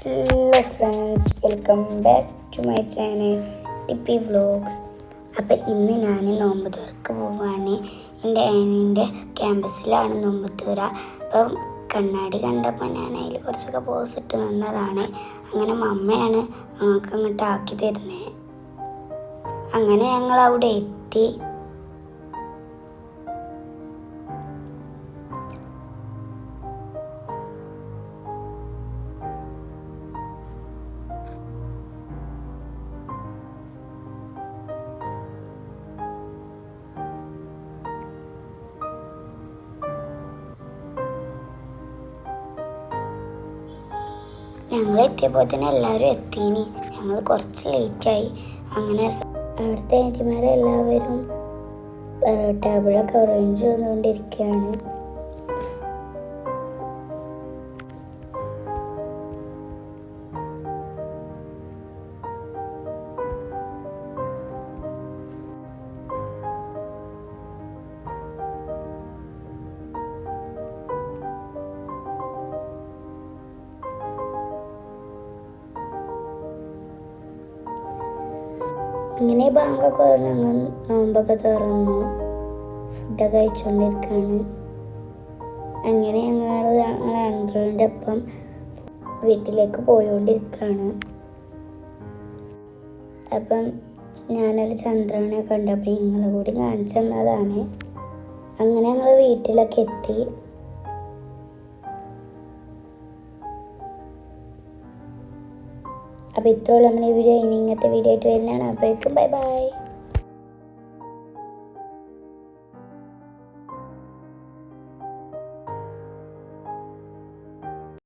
Hello friends, welcome back to my channel Tippy vlogs. അപ്പോൾ ഇന്ന് ഞാൻ നോമ്പ് തുറക്ക് പോവാണ്. എൻ്റെ ആനിൻ്റെ ക്യാമ്പസിലാണ് നോമ്പ് തുറ. അപ്പം കണ്ണാടി കണ്ടപ്പോൾ ഞാൻ അതിൽ കുറച്ചൊക്കെ പോസ് ഇട്ട് നിന്നതാണ്. അങ്ങനെ മമ്മയാണ് ഞങ്ങൾക്ക് അങ്ങോട്ട് ആക്കി തരുന്നത്. അങ്ങനെ ഞങ്ങൾ അവിടെ എത്തി. ഞങ്ങൾ എത്തിയപ്പോൾ തന്നെ എല്ലാവരും എത്തീനി. ഞങ്ങൾ കുറച്ച് ലേറ്റായി. അങ്ങനെ അവിടുത്തെ ഏച്ചിമാരെല്ലാവരും ടേബിളൊക്കെ അറേഞ്ച് ചെയ്തുകൊണ്ടിരിക്കുകയാണ്. അങ്ങനെ ബാങ്കൊക്കെ ഞങ്ങൾ നോമ്പൊക്കെ തുറന്നു ഫുഡൊക്കെ കഴിച്ചുകൊണ്ടിരിക്കുകയാണ്. അങ്ങനെ ഞങ്ങളെ അങ്കിളിൻ്റെ ഒപ്പം വീട്ടിലേക്ക് പോയോണ്ടിരിക്കുകയാണ്. അപ്പം ഞാനൊരു ചന്ദ്രനെ കണ്ടപ്പോൾ നിങ്ങളെ കൂടി കാണിച്ചു തന്നതാണ്. അങ്ങനെ ഞങ്ങൾ വീട്ടിലൊക്കെ എത്തി. അപ്പോൾ ഇത്രയുള്ള നമ്മുടെ ഈ വീഡിയോ. ഇനി ഇങ്ങനത്തെ വീഡിയോ ആയിട്ട് വരുന്നതാണ്. അപ്പോഴേക്കും ബൈ ബൈ.